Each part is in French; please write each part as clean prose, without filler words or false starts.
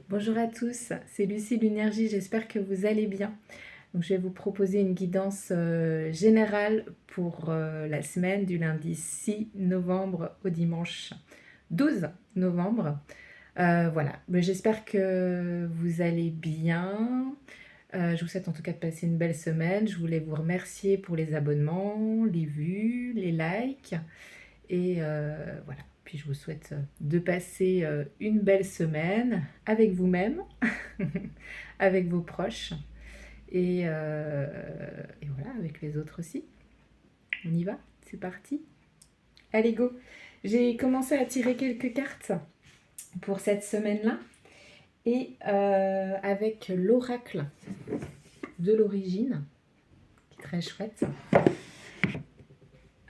Bonjour à tous, c'est Lucie Lunergie, j'espère que vous allez bien. Donc, je vais vous proposer une guidance générale pour la semaine du lundi 6 novembre au dimanche 12 novembre. Voilà, j'espère que vous allez bien. Je vous souhaite en tout cas de passer une belle semaine. Je voulais vous remercier pour les abonnements, les vues, les likes. Et voilà. Puis je vous souhaite de passer une belle semaine avec vous-même, avec vos proches et voilà, avec les autres aussi. On y va, c'est parti. Allez, go. J'ai commencé à tirer quelques cartes pour cette semaine-là et avec l'oracle de l'origine, qui est très chouette.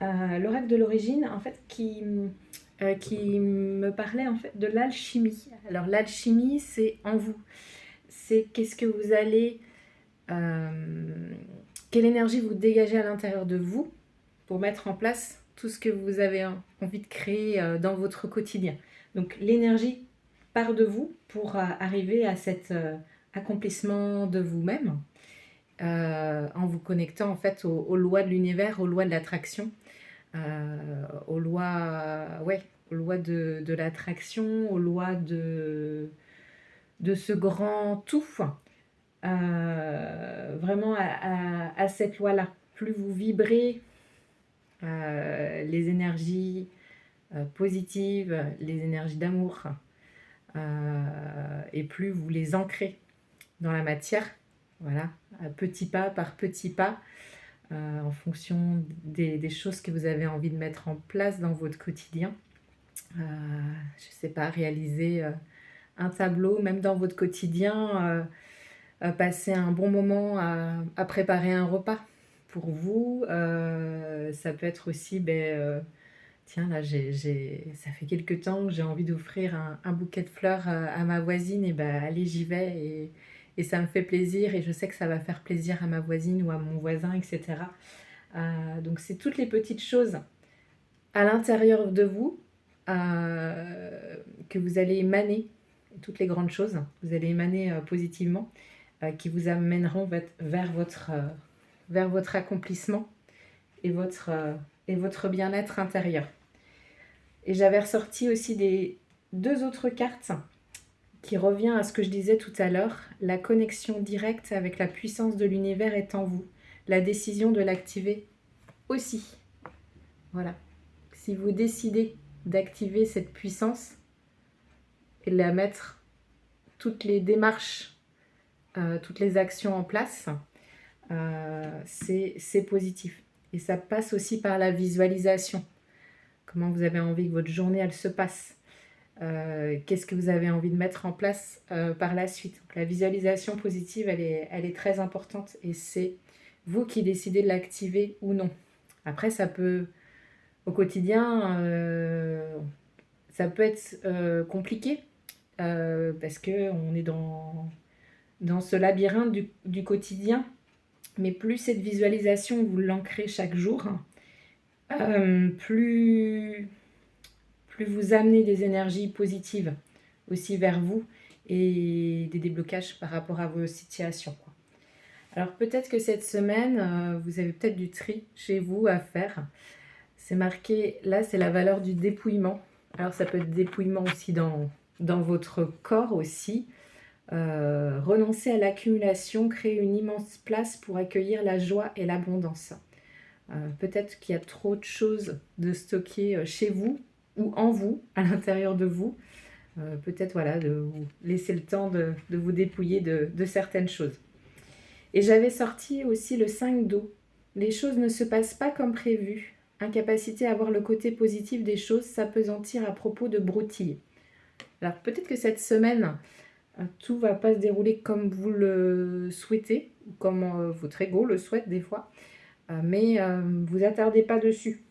L'oracle de l'origine, en fait, qui me parlait en fait de l'alchimie. Alors l'alchimie, c'est en vous. C'est qu'est-ce que vous allez, quelle énergie vous dégagez à l'intérieur de vous pour mettre en place tout ce que vous avez envie de créer dans votre quotidien. Donc l'énergie part de vous pour arriver à cet accomplissement de vous-même en vous connectant en fait aux lois de l'univers, aux lois de l'attraction. Aux lois, ouais, aux lois de l'attraction, aux lois de ce grand tout. Vraiment à cette loi-là. Plus vous vibrez les énergies positives, les énergies d'amour, et plus vous les ancrez dans la matière, voilà, petit pas par petit pas, en fonction des choses que vous avez envie de mettre en place dans votre quotidien. Je ne sais pas, réaliser un tableau, même dans votre quotidien, passer un bon moment à préparer un repas pour vous. Ça peut être aussi, tiens, là, ça fait quelques temps que j'ai envie d'offrir un bouquet de fleurs à ma voisine, et allez, j'y vais, et ça me fait plaisir, et je sais que ça va faire plaisir à ma voisine ou à mon voisin, etc. Donc c'est toutes les petites choses à l'intérieur de vous que vous allez émaner, toutes les grandes choses, vous allez émaner positivement, qui vous amèneront vers votre accomplissement et votre bien-être intérieur. Et j'avais ressorti aussi deux autres cartes qui revient à ce que je disais tout à l'heure. La connexion directe avec la puissance de l'univers est en vous. La décision de l'activer aussi. Voilà. Si vous décidez d'activer cette puissance et de la mettre, toutes les démarches, toutes les actions en place, c'est positif. Et ça passe aussi par la visualisation. Comment vous avez envie que votre journée elle se passe. Qu'est-ce que vous avez envie de mettre en place par la suite. Donc, la visualisation positive, elle est très importante, et c'est vous qui décidez de l'activer ou non. Après, ça peut, au quotidien, ça peut être compliqué parce qu'on est dans ce labyrinthe du quotidien. Mais plus cette visualisation, vous l'ancrez chaque jour, plus vous amenez des énergies positives aussi vers vous et des déblocages par rapport à vos situations. Alors peut-être que cette semaine, vous avez peut-être du tri chez vous à faire. C'est marqué, là c'est la valeur du dépouillement. Alors ça peut être dépouillement aussi dans votre corps aussi. Renoncer à l'accumulation, créer une immense place pour accueillir la joie et l'abondance. Peut-être qu'il y a trop de choses de stocker chez vous ou en vous, à l'intérieur de vous. Peut-être voilà, de vous laisser le temps de vous dépouiller de certaines choses. Et j'avais sorti aussi le 5 d'eau. Les choses ne se passent pas comme prévu. Incapacité à voir le côté positif des choses, s'apesantir à propos de broutilles. Alors peut-être que cette semaine, tout va pas se dérouler comme vous le souhaitez, ou comme votre ego le souhaite des fois, mais vous attardez pas dessus.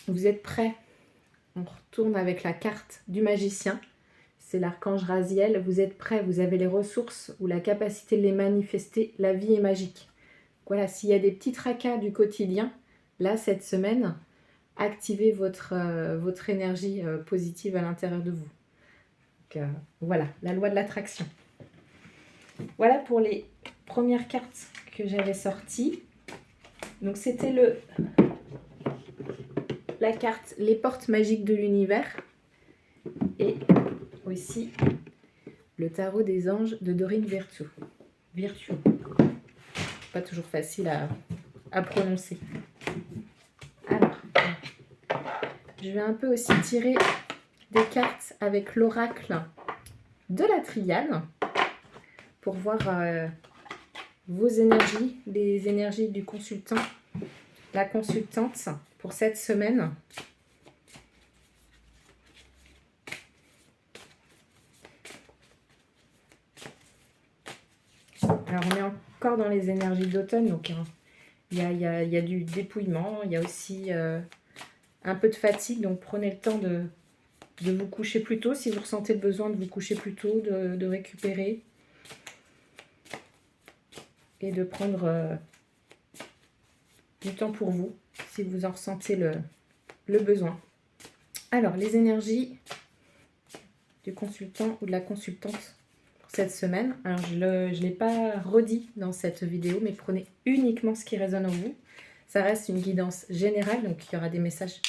Vous êtes prêts. On retourne avec la carte du magicien. C'est l'archange Raziel. Vous êtes prêts, vous avez les ressources ou la capacité de les manifester. La vie est magique. Voilà, s'il y a des petits tracas du quotidien, là, cette semaine, activez votre énergie positive à l'intérieur de vous. voilà, la loi de l'attraction. Voilà pour les premières cartes que j'avais sorties. Donc c'était la carte Les portes magiques de l'univers et aussi le tarot des anges de Dorine Virtue. Pas toujours facile à prononcer. Alors, je vais un peu aussi tirer des cartes avec l'oracle de la Triade pour voir vos énergies, les énergies du consultant, la consultante pour cette semaine. Alors on est encore dans les énergies d'automne, donc il y a du dépouillement, il y a aussi un peu de fatigue, donc prenez le temps de vous coucher plus tôt si vous ressentez le besoin de vous coucher plus tôt, de récupérer et de prendre du temps pour vous si vous en ressentez le besoin. Alors les énergies du consultant ou de la consultante pour cette semaine. Alors je ne l'ai pas redit dans cette vidéo, mais prenez uniquement ce qui résonne en vous. Ça reste une guidance générale, donc il y aura des messages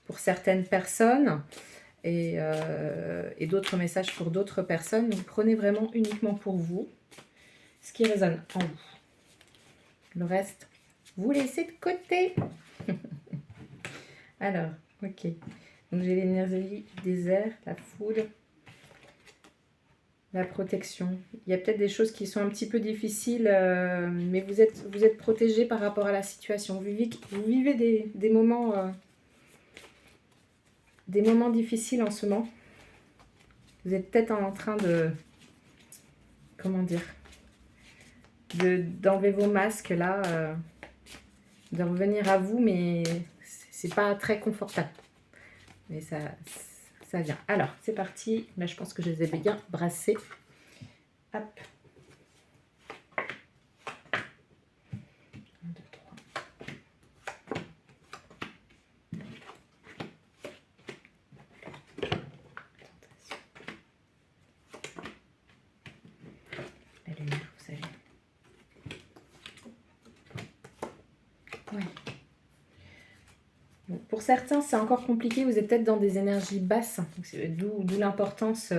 pour certaines personnes et d'autres messages pour d'autres personnes. Donc prenez vraiment uniquement pour vous ce qui résonne en vous. Le reste, vous laissez de côté. Alors, ok. Donc j'ai l'énergie du désert, la foudre, la protection. Il y a peut-être des choses qui sont un petit peu difficiles, mais vous êtes protégé par rapport à la situation. Vous vivez des moments difficiles en ce moment. Vous êtes peut-être en train de, comment dire, d'enlever vos masques là, de revenir à vous, mais c'est pas très confortable. Mais ça vient. Alors, c'est parti. Là, je pense que je les ai bien brassés. Hop. 1, 2, 3. La lumière, vous savez. Ouais. Bon, pour certains, c'est encore compliqué. Vous êtes peut-être dans des énergies basses. D'où l'importance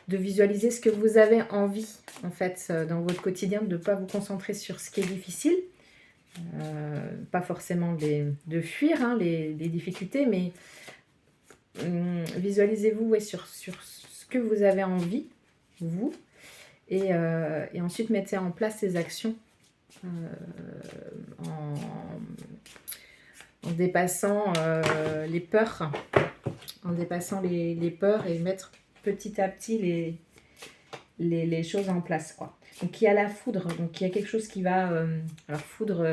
de visualiser ce que vous avez envie, en fait, dans votre quotidien, de ne pas vous concentrer sur ce qui est difficile. Pas forcément de fuir les difficultés, mais visualisez-vous sur ce que vous avez envie, vous, et ensuite mettez en place ces actions en dépassant les peurs, les peurs et mettre petit à petit les choses en place, quoi. Donc il y a la foudre, donc il y a quelque chose qui va, alors foudre,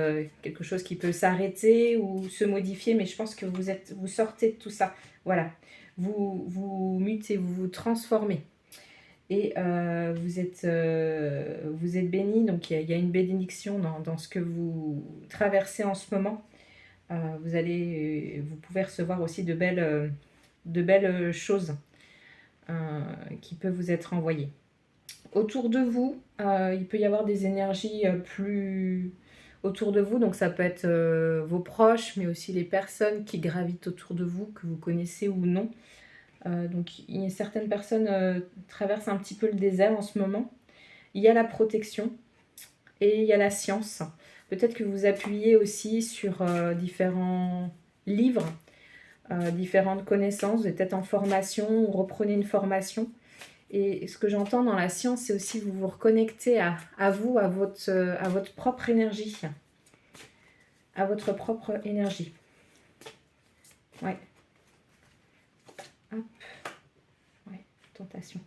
quelque chose qui peut s'arrêter ou se modifier, mais je pense que vous sortez de tout ça, voilà, vous mutez, vous vous transformez et vous êtes béni, donc il y a une bénédiction dans ce que vous traversez en ce moment. Vous pouvez recevoir aussi de belles choses qui peuvent vous être envoyées. Autour de vous, il peut y avoir des énergies plus autour de vous, donc ça peut être vos proches, mais aussi les personnes qui gravitent autour de vous, que vous connaissez ou non. Donc certaines personnes traversent un petit peu le désert en ce moment. Il y a la protection et il y a la science. Peut-être que vous appuyez aussi sur différents livres, différentes connaissances, vous êtes peut-être en formation ou reprenez une formation. Et ce que j'entends dans la science, c'est aussi vous reconnecter à vous, à votre propre énergie. À votre propre énergie. Ouais. Hop. Ouais, tentation.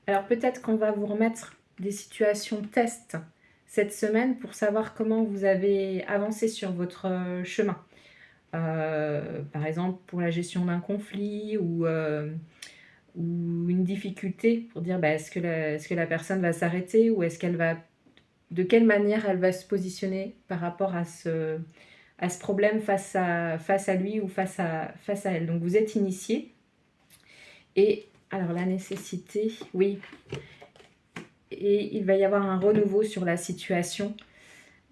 Alors peut-être qu'on va vous remettre des situations test cette semaine pour savoir comment vous avez avancé sur votre chemin. Par exemple, pour la gestion d'un conflit ou une difficulté, pour dire est-ce que la personne va s'arrêter ou de quelle manière elle va se positionner par rapport à ce problème face à lui ou face à elle. Donc vous êtes initié et Alors, la nécessité, oui. Et il va y avoir un renouveau sur la situation.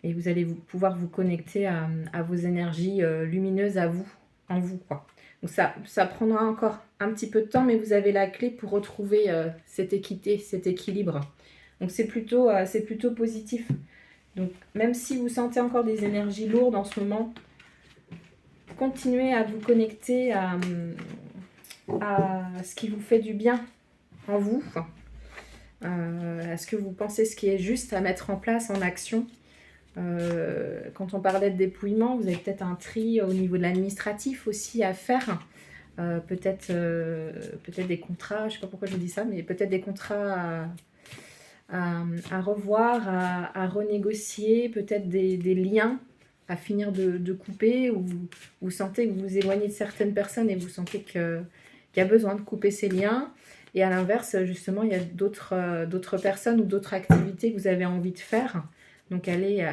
Et vous allez pouvoir vous connecter à vos énergies lumineuses à vous, en vous, quoi. Donc ça prendra encore un petit peu de temps, mais vous avez la clé pour retrouver cette équité, cet équilibre. Donc c'est plutôt positif. Donc même si vous sentez encore des énergies lourdes en ce moment, continuez à vous connecter à ce qui vous fait du bien en vous, à ce que vous pensez, ce qui est juste à mettre en place en action. Quand on parlait de dépouillement, vous avez peut-être un tri au niveau de l'administratif aussi à faire. Peut-être des contrats, je ne sais pas pourquoi je vous dis ça, mais peut-être des contrats à revoir, à renégocier, peut-être des liens à finir de couper, ou vous sentez que vous vous éloignez de certaines personnes et vous sentez qu'il y a besoin de couper ces liens. Et à l'inverse, justement, il y a d'autres personnes ou d'autres activités que vous avez envie de faire. Donc allez,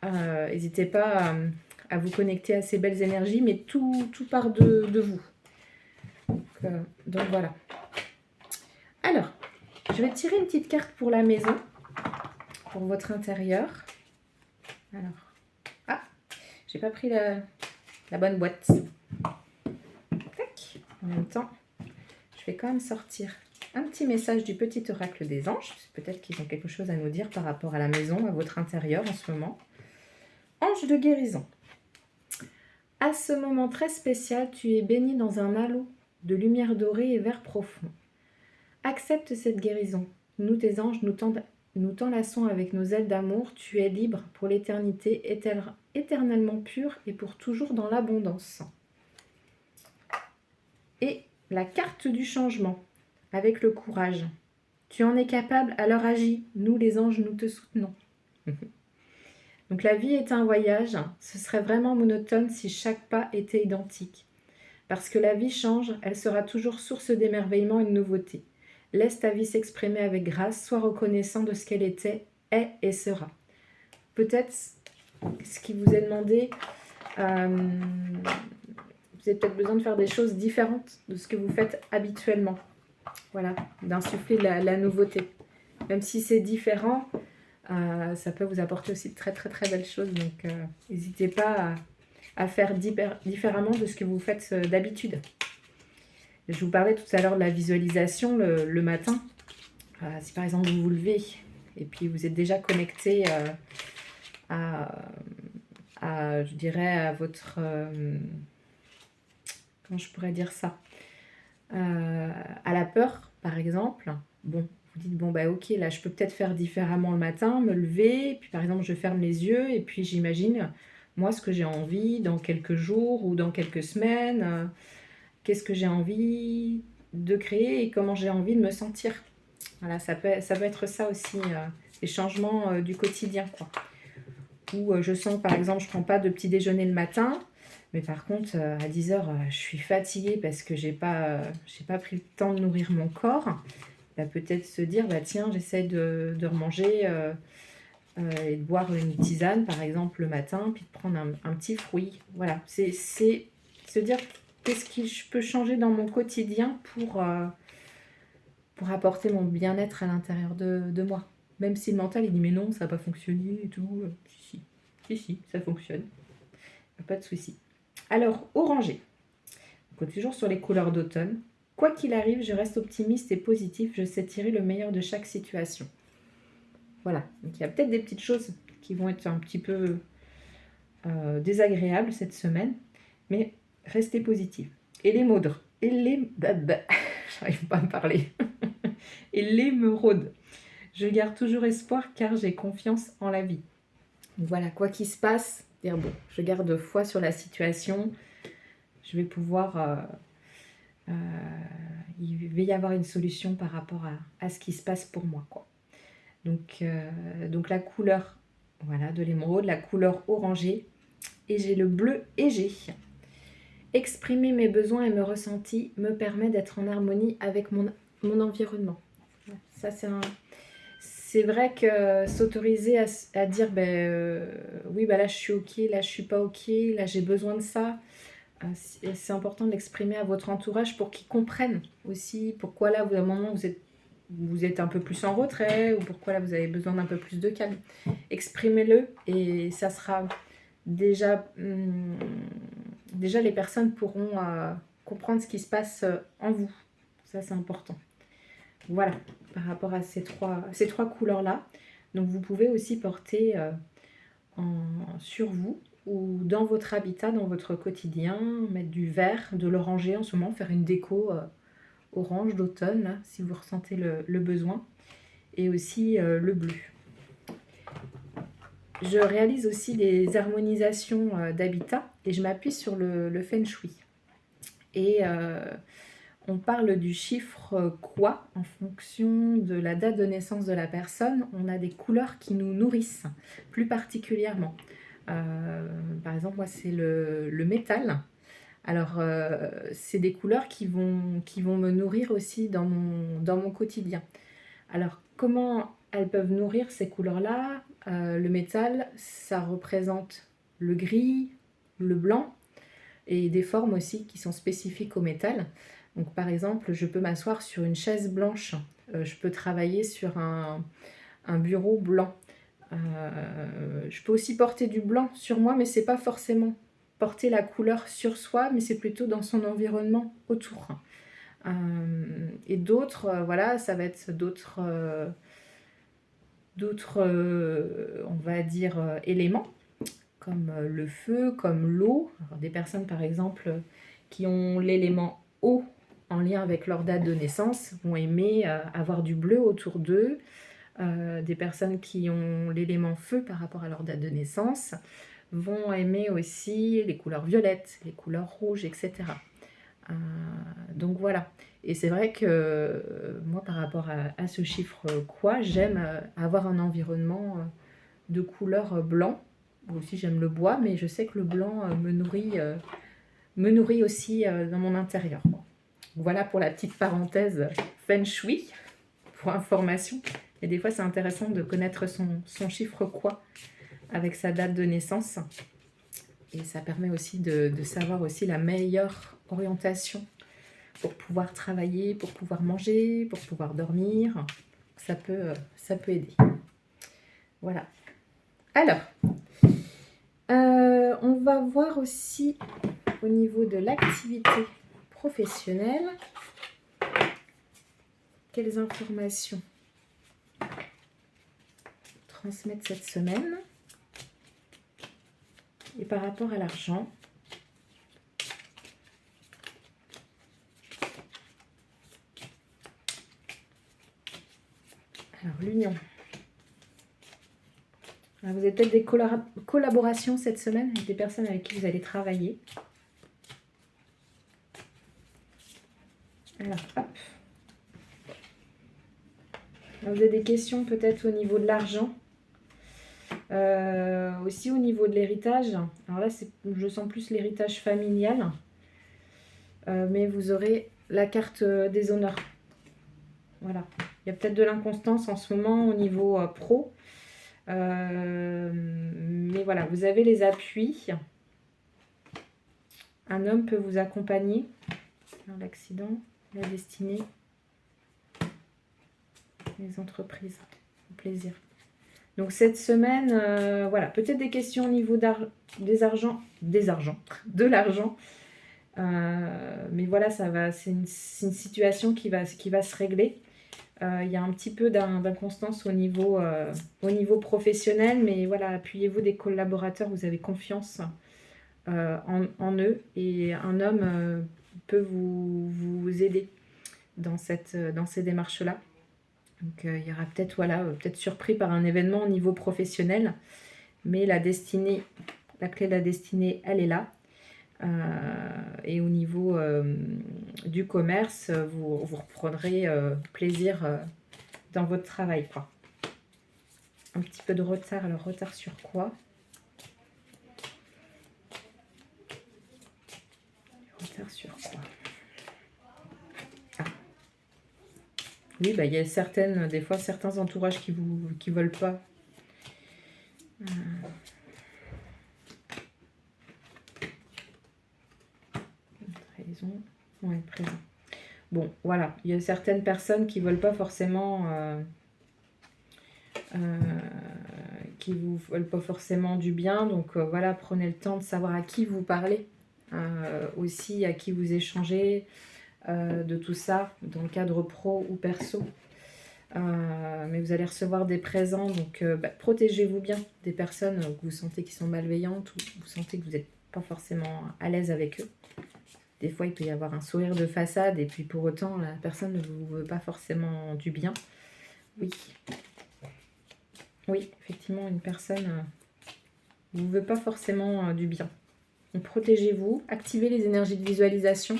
n'hésitez pas à vous connecter à ces belles énergies, mais tout part de vous. Donc voilà. Alors, je vais tirer une petite carte pour la maison, pour votre intérieur. Alors, j'ai pas pris la bonne boîte. Tac. En même temps, je vais quand même sortir un petit message du petit oracle des anges. Peut-être qu'ils ont quelque chose à nous dire par rapport à la maison, à votre intérieur en ce moment. Ange de guérison. À ce moment très spécial, tu es béni dans un halo de lumière dorée et vert profond. Accepte cette guérison. Nous, tes anges, nous t'enlaçons avec nos ailes d'amour. Tu es libre pour l'éternité, éternellement pure et pour toujours dans l'abondance. Et la carte du changement, avec le courage. Tu en es capable, alors agis. Nous, les anges, nous te soutenons. Donc la vie est un voyage. Ce serait vraiment monotone si chaque pas était identique. Parce que la vie change, elle sera toujours source d'émerveillement et de nouveauté. Laisse ta vie s'exprimer avec grâce, sois reconnaissant de ce qu'elle était, est et sera. Peut-être ce qui vous est demandé, vous avez peut-être besoin de faire des choses différentes de ce que vous faites habituellement. Voilà, d'insuffler la nouveauté. Même si c'est différent, ça peut vous apporter aussi de très très très belles choses. Donc n'hésitez pas à faire différemment de ce que vous faites d'habitude. Je vous parlais tout à l'heure de la visualisation le matin. Si par exemple vous vous levez et puis vous êtes déjà connecté je dirais, à votre... comment je pourrais dire ça, à la peur, par exemple. Bon, vous dites, bon, bah ok, là, je peux peut-être faire différemment le matin, me lever, puis par exemple, je ferme les yeux, et puis j'imagine, moi, ce que j'ai envie dans quelques jours ou dans quelques semaines, qu'est-ce que j'ai envie de créer et comment j'ai envie de me sentir. Voilà, ça peut être ça aussi, les changements du quotidien, quoi. Où je sens, par exemple, je ne prends pas de petit déjeuner le matin, mais par contre, à 10h, je suis fatiguée parce que j'ai pas pris le temps de nourrir mon corps. Bah, peut-être se dire, bah, tiens, j'essaie de remanger et de boire une tisane, par exemple, le matin, puis de prendre un petit fruit. Voilà, c'est se dire, qu'est-ce que je peux changer dans mon quotidien pour apporter mon bien-être à l'intérieur de moi. Même si le mental, il dit, mais non, ça n'a pas fonctionné et tout. Si, ça fonctionne. Pas de souci. Alors, orangé. On est toujours sur les couleurs d'automne. Quoi qu'il arrive, je reste optimiste et positif. Je sais tirer le meilleur de chaque situation. Voilà. Donc, il y a peut-être des petites choses qui vont être un petit peu désagréables cette semaine. Mais restez positif. Et les maudres. Et les... J'arrive pas à me parler. Et l'émeraude. Je garde toujours espoir car j'ai confiance en la vie. Donc voilà, quoi qu'il se passe, dire bon, je garde foi sur la situation. Je vais pouvoir... il va y avoir une solution par rapport à ce qui se passe pour moi, quoi. Donc la couleur, voilà, de l'émeraude, la couleur orangée. Et j'ai le bleu égée. Exprimer mes besoins et mes ressentis me permet d'être en harmonie avec mon environnement. Ça, c'est vrai que s'autoriser à dire, oui, bah là, je suis OK, là, je suis pas OK, là, j'ai besoin de ça. c'est important de l'exprimer à votre entourage pour qu'ils comprennent aussi pourquoi là, à un moment, vous êtes un peu plus en retrait ou pourquoi là, vous avez besoin d'un peu plus de calme. Exprimez-le et ça sera déjà... déjà, les personnes pourront comprendre ce qui se passe en vous. Ça, c'est important. Voilà, par rapport à ces trois couleurs-là. Donc, vous pouvez aussi porter sur vous ou dans votre habitat, dans votre quotidien, mettre du vert, de l'oranger en ce moment, faire une déco orange d'automne, là, si vous ressentez le besoin, et aussi le bleu. Je réalise aussi des harmonisations d'habitat et je m'appuie sur le Feng Shui. Et on parle du chiffre quoi en fonction de la date de naissance de la personne. On a des couleurs qui nous nourrissent plus particulièrement. Par exemple, moi, c'est le métal. Alors, c'est des couleurs qui vont me nourrir aussi dans mon quotidien. Alors, comment elles peuvent nourrir ces couleurs-là? Le métal, ça représente le gris, le blanc et des formes aussi qui sont spécifiques au métal. Donc, par exemple, je peux m'asseoir sur une chaise blanche. Je peux travailler sur un bureau blanc. Je peux aussi porter du blanc sur moi, mais c'est pas forcément porter la couleur sur soi, mais c'est plutôt dans son environnement autour. Et d'autres, voilà, ça va être d'autres, on va dire, éléments, comme le feu, comme l'eau. Alors, des personnes, par exemple, qui ont l'élément eau en lien avec leur date de naissance vont aimer avoir du bleu autour d'eux. Des personnes qui ont l'élément feu par rapport à leur date de naissance vont aimer aussi les couleurs violettes, les couleurs rouges, etc. Donc voilà. Et c'est vrai que moi, par rapport à ce chiffre quoi, j'aime avoir un environnement de couleur blanc. Moi aussi, j'aime le bois, mais je sais que le blanc me nourrit aussi dans mon intérieur. Voilà pour la petite parenthèse Feng Shui, pour information. Et des fois, c'est intéressant de connaître son chiffre quoi avec sa date de naissance. Et ça permet aussi de savoir aussi la meilleure orientation pour pouvoir travailler, pour pouvoir manger, pour pouvoir dormir. Ça peut aider. Voilà. Alors, on va voir aussi au niveau de l'activité professionnelle quelles informations transmettre cette semaine. Et par rapport à l'argent, alors l'union. Alors, vous avez peut-être des collaborations cette semaine avec des personnes avec qui vous allez travailler. Alors, hop. Alors, vous avez des questions peut-être au niveau de l'argent. Aussi au niveau de l'héritage. Alors là, je sens plus l'héritage familial. Mais vous aurez la carte des honneurs. Voilà. Il y a peut-être de l'inconstance en ce moment au niveau pro. Mais voilà, vous avez les appuis. Un homme peut vous accompagner dans l'accident, la destinée, les entreprises, le plaisir. Donc cette semaine, voilà, peut-être des questions au niveau de l'argent. Mais voilà, c'est une situation qui va se régler. Il y a un petit peu d'inconstance au niveau professionnel, mais voilà, appuyez-vous des collaborateurs, vous avez confiance en eux, et un homme peut vous aider dans ces démarches-là. Donc il y aura peut-être peut-être surpris par un événement au niveau professionnel, mais la destinée, la clé de la destinée, elle est là. Et au niveau du commerce, vous reprendrez plaisir dans votre travail, quoi. Un petit peu de retard. Alors, retard sur quoi? Retard sur quoi? Ah. Oui, bah, il y a des fois certains entourages qui veulent pas. trahison. Ouais, présent. Bon, voilà. Il y a certaines personnes qui ne veulent pas forcément... qui vous veulent pas forcément du bien. Donc voilà, prenez le temps de savoir à qui vous parlez. Aussi, à qui vous échangez. De tout ça, dans le cadre pro ou perso. Mais vous allez recevoir des présents, donc protégez-vous bien des personnes que vous sentez qui sont malveillantes ou vous sentez que vous n'êtes pas forcément à l'aise avec eux. Des fois, il peut y avoir un sourire de façade et puis pour autant, la personne ne vous veut pas forcément du bien. Oui. Oui, effectivement, une personne ne vous veut pas forcément du bien. Donc, protégez-vous, activez les énergies de visualisation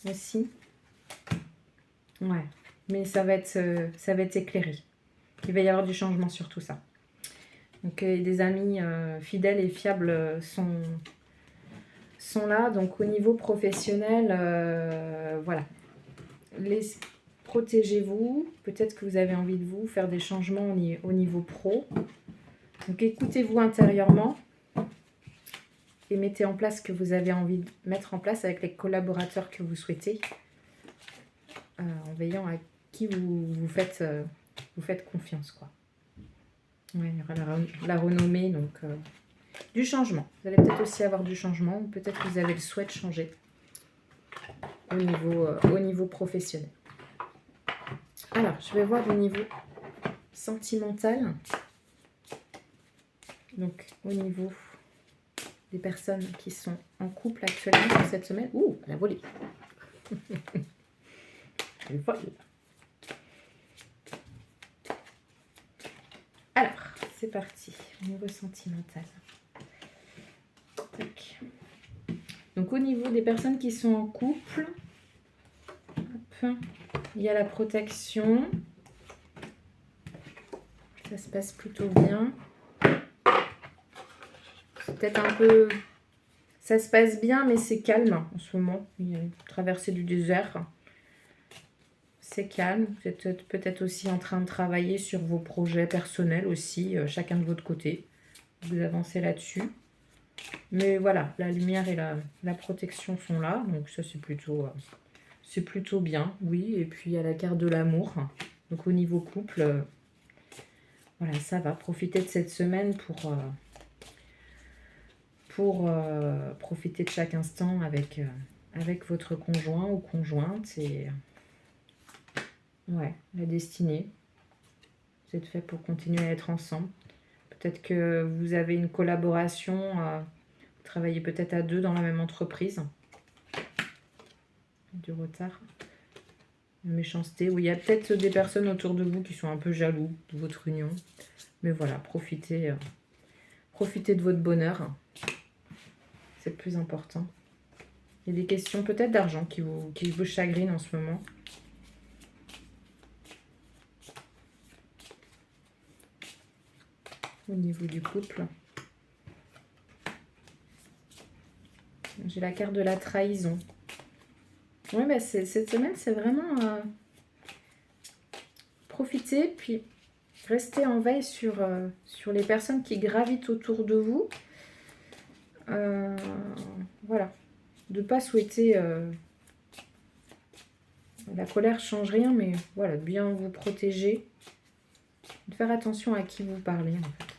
aussi. Ouais. Mais ça va être éclairé. Il va y avoir du changement sur tout ça. Donc des amis fidèles et fiables sont là. Donc au niveau professionnel, voilà. Protégez-vous. Peut-être que vous avez envie de vous faire des changements au niveau pro. Donc écoutez-vous intérieurement et mettez en place ce que vous avez envie de mettre en place avec les collaborateurs que vous souhaitez. En veillant à qui vous faites confiance, quoi. Ouais, il y aura la renommée, donc du changement. Vous allez peut-être aussi avoir du changement, ou peut-être que vous avez le souhait de changer au niveau professionnel. Alors, je vais voir au niveau sentimental. Donc, au niveau des personnes qui sont en couple actuellement pour cette semaine. Ouh, elle a volé. Elle vole. Alors, c'est parti. Au niveau sentimental. Tac. Donc, au niveau des personnes qui sont en couple, hop, il y a la protection. Ça se passe plutôt bien. C'est peut-être un peu... Ça se passe bien, mais c'est calme en ce moment. Il y a une traversée du désert. C'est calme. Vous êtes peut-être aussi en train de travailler sur vos projets personnels aussi, chacun de votre côté. Vous avancez là-dessus. Mais voilà, la lumière et la protection sont là. Donc ça, c'est plutôt bien. Oui, et puis il y a la carte de l'amour. Donc au niveau couple, voilà, ça va. Profitez de cette semaine pour profiter de chaque instant avec votre conjoint ou conjointe. Et ouais, la destinée. Vous êtes fait pour continuer à être ensemble. Peut-être que vous avez une collaboration, vous travaillez peut-être à deux dans la même entreprise. Du retard. La méchanceté. Oui, il y a peut-être des personnes autour de vous qui sont un peu jaloux de votre union. Mais voilà, profitez de votre bonheur. C'est le plus important. Il y a des questions peut-être d'argent qui vous chagrinent en ce moment. Au niveau du couple. J'ai la carte de la trahison. Oui, bah cette semaine, c'est vraiment profiter, puis rester en veille sur les personnes qui gravitent autour de vous. Voilà. De ne pas souhaiter... la colère ne change rien, mais voilà, bien vous protéger. De faire attention à qui vous parlez, en fait.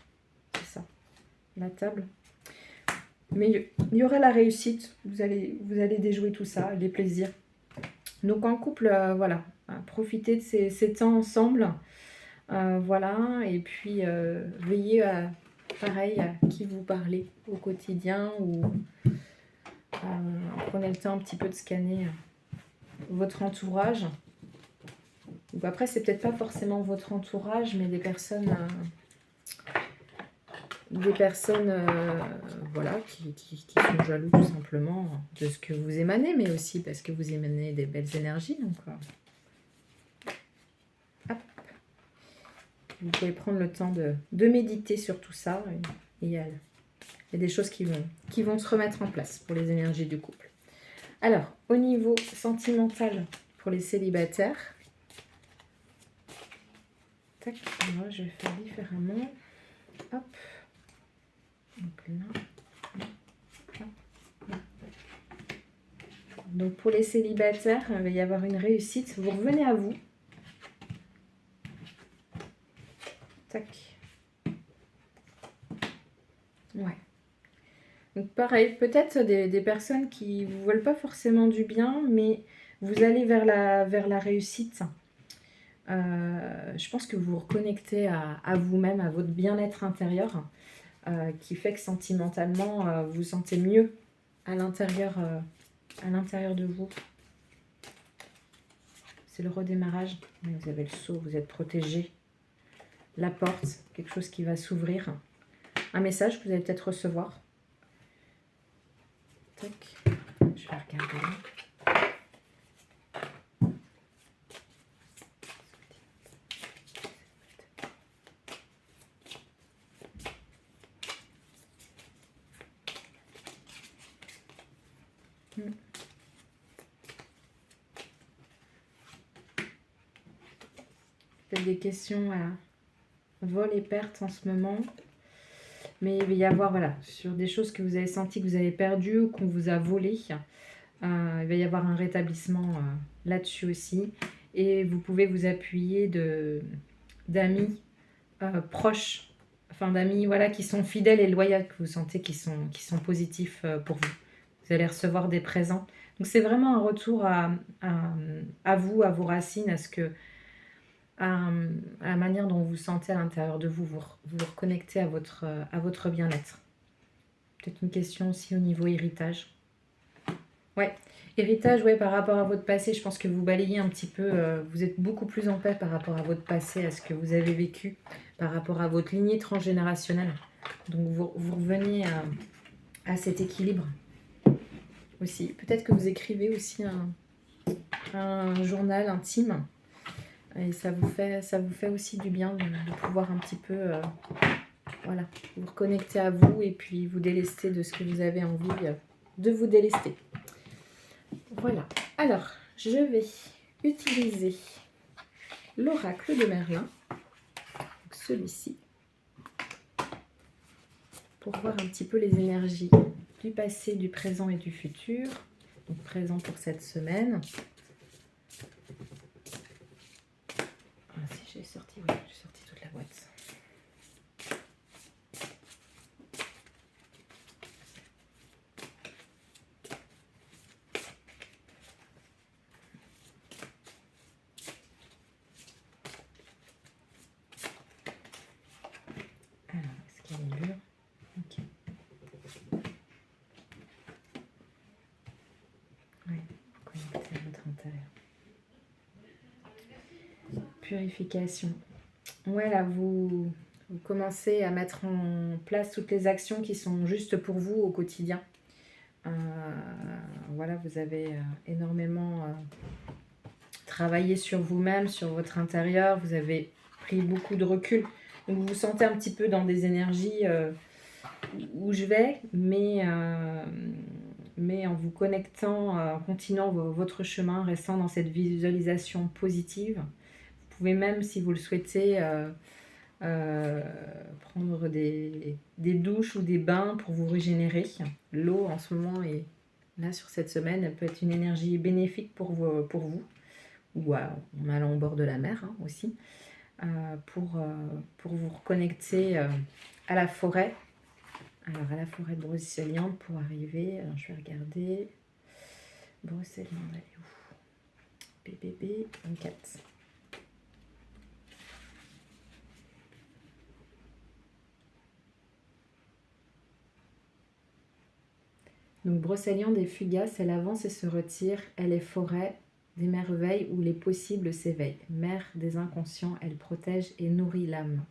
C'est ça. La table. Mais il y aura la réussite. Vous allez déjouer tout ça, les plaisirs. Donc en couple, voilà, profitez de ces temps ensemble. Voilà, et puis veillez pareil à qui vous parlez au quotidien ou prenez le temps un petit peu de scanner votre entourage. Donc après, c'est peut-être pas forcément votre entourage, mais des personnes voilà, qui sont jaloux tout simplement de ce que vous émanez, mais aussi parce que vous émanez des belles énergies. Donc, hop. Vous pouvez prendre le temps de méditer sur tout ça. Et il y a des choses qui vont se remettre en place pour les énergies du couple. Alors, au niveau sentimental pour les célibataires, tac, moi je vais faire différemment. Hop. Donc là. donc pour les célibataires, il va y avoir une réussite. Vous revenez à vous. Tac. Ouais. Donc pareil, peut-être des personnes qui ne vous veulent pas forcément du bien, mais vous allez vers la réussite. Je pense que vous vous reconnectez à vous-même, à votre bien-être intérieur, qui fait que sentimentalement, vous vous sentez mieux à l'intérieur de vous. C'est le redémarrage. Vous avez le sceau, vous êtes protégé. La porte, quelque chose qui va s'ouvrir. Un message que vous allez peut-être recevoir. Tac. Je vais regarder. Peut-être des questions à vol et perte en ce moment. Mais il va y avoir, voilà, sur des choses que vous avez senti que vous avez perdues ou qu'on vous a volées, il va y avoir un rétablissement là-dessus aussi. Et vous pouvez vous appuyer d'amis proches, enfin d'amis voilà, qui sont fidèles et loyaux, que vous sentez qui sont positifs pour vous. Vous allez recevoir des présents. Donc c'est vraiment un retour à vous, à vos racines, à la manière dont vous vous sentez à l'intérieur de vous, vous reconnectez à votre bien-être. Peut-être une question aussi au niveau héritage. Ouais, héritage, ouais, par rapport à votre passé, je pense que vous balayez un petit peu, vous êtes beaucoup plus en paix par rapport à votre passé, à ce que vous avez vécu, par rapport à votre lignée transgénérationnelle. Donc vous revenez à cet équilibre aussi. Peut-être que vous écrivez aussi un journal intime. Et ça vous fait aussi du bien de pouvoir un petit peu voilà, vous reconnecter à vous et puis vous délester de ce que vous avez envie de vous délester. Voilà. Alors, je vais utiliser l'oracle de Merlin, celui-ci, pour voir un petit peu les énergies du passé, du présent et du futur. Donc présent pour cette semaine. Ah, si j'ai sorti toute la boîte. Alors, est-ce qu'il y a les murs? Ok. Oui, connectez à votre intérieur. Purification. Voilà, vous commencez à mettre en place toutes les actions qui sont justes pour vous au quotidien. Voilà, vous avez énormément travaillé sur vous-même, sur votre intérieur. Vous avez pris beaucoup de recul. Donc vous vous sentez un petit peu dans des énergies où je vais, mais en vous connectant, en continuant votre chemin, restant dans cette visualisation positive. Vous pouvez même, si vous le souhaitez, prendre des douches ou des bains pour vous régénérer. L'eau en ce moment est là sur cette semaine, elle peut être une énergie bénéfique pour vous ou en allant au bord de la mer aussi, pour vous reconnecter à la forêt. Alors à la forêt de Brocéliande pour arriver, alors je vais regarder, Brocéliande, elle est où? BBB 24. Donc Brocéliande est fugace, elle avance et se retire, elle est forêt des merveilles où les possibles s'éveillent. Mère des inconscients, elle protège et nourrit l'âme.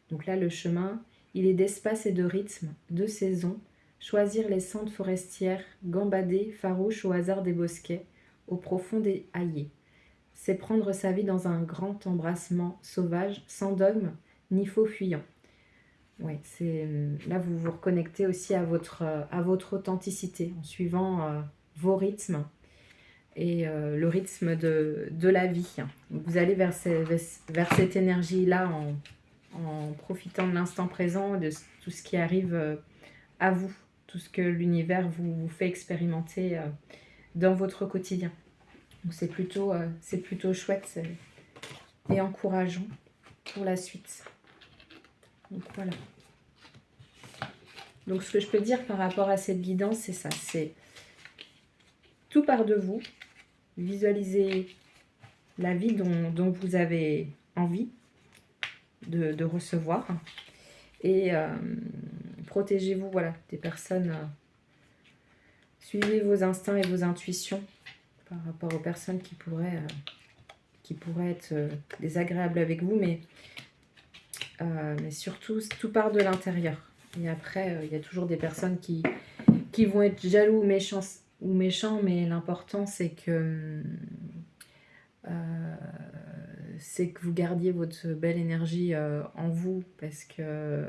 Donc là, le chemin, il est d'espace et de rythme, de saison, choisir les sentes forestières, gambader, farouche au hasard des bosquets, au profond des haillers. C'est prendre sa vie dans un grand embrassement sauvage, sans dogme, ni faux fuyant. Ouais, là vous vous reconnectez aussi à votre authenticité en suivant vos rythmes et le rythme de la vie. Vous allez vers cette énergie-là en profitant de l'instant présent, de tout ce qui arrive à vous, tout ce que l'univers vous fait expérimenter dans votre quotidien. Donc c'est plutôt chouette et encourageant pour la suite. Donc voilà. Donc ce que je peux dire par rapport à cette guidance, c'est ça, c'est tout part de vous, visualisez la vie dont vous avez envie de recevoir et protégez-vous voilà, des personnes, suivez vos instincts et vos intuitions par rapport aux personnes qui pourraient être désagréables avec vous, mais surtout, tout part de l'intérieur. Et après, il y a toujours des personnes qui vont être jaloux ou méchants, mais l'important, c'est que vous gardiez votre belle énergie en vous, parce que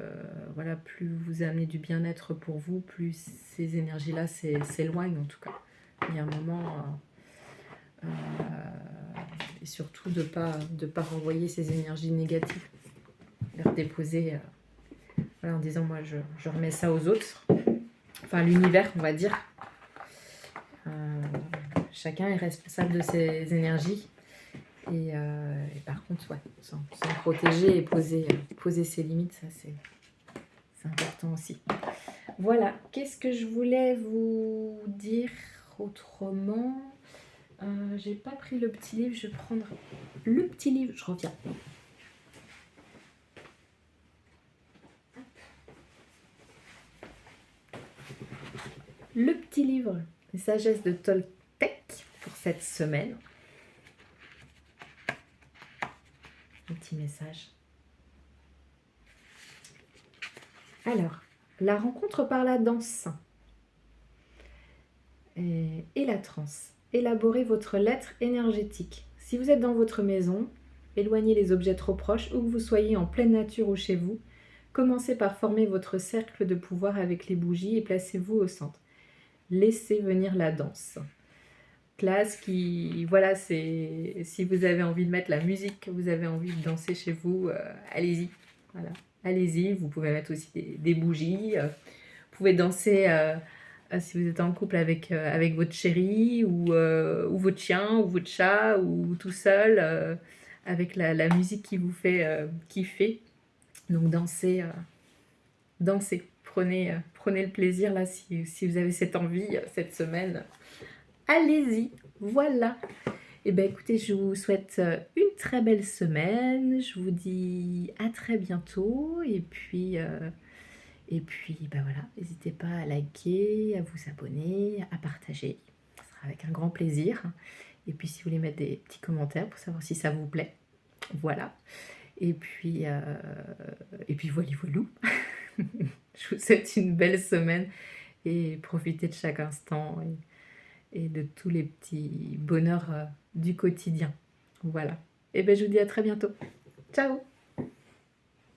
voilà, plus vous amenez du bien-être pour vous, plus ces énergies-là s'éloignent en tout cas. Il y a un moment... et surtout de pas renvoyer ces énergies négatives, les redéposer voilà, en disant moi je remets ça aux autres, enfin l'univers on va dire. Chacun est responsable de ses énergies et par contre ouais, s'en protéger et poser ses limites, ça c'est important aussi. Voilà, qu'est-ce que je voulais vous dire autrement? J'ai pas pris le petit livre, je vais prendre le petit livre, je reviens. Le petit livre, les sagesses de Toltec pour cette semaine. Un petit message. Alors, la rencontre par la danse et la transe. Élaborez votre lettre énergétique. Si vous êtes dans votre maison, éloignez les objets trop proches, où que vous soyez en pleine nature ou chez vous. Commencez par former votre cercle de pouvoir avec les bougies et placez-vous au centre. Laissez venir la danse. Classe qui, voilà, c'est si vous avez envie de mettre la musique, que vous avez envie de danser chez vous, allez-y. Voilà, allez-y. Vous pouvez mettre aussi des bougies. Vous pouvez danser si vous êtes en couple avec votre chéri ou votre chien ou votre chat ou tout seul avec la musique qui vous fait kiffer. Donc dansez. Prenez le plaisir là si vous avez cette envie cette semaine. Allez-y, voilà. Et bien écoutez, je vous souhaite une très belle semaine. Je vous dis à très bientôt. Et puis ben voilà, n'hésitez pas à liker, à vous abonner, à partager. Ce sera avec un grand plaisir. Et puis si vous voulez mettre des petits commentaires pour savoir si ça vous plaît. Voilà. Et puis voilà. Je vous souhaite une belle semaine et profitez de chaque instant et de tous les petits bonheurs du quotidien. Voilà. Et bien je vous dis à très bientôt. Ciao!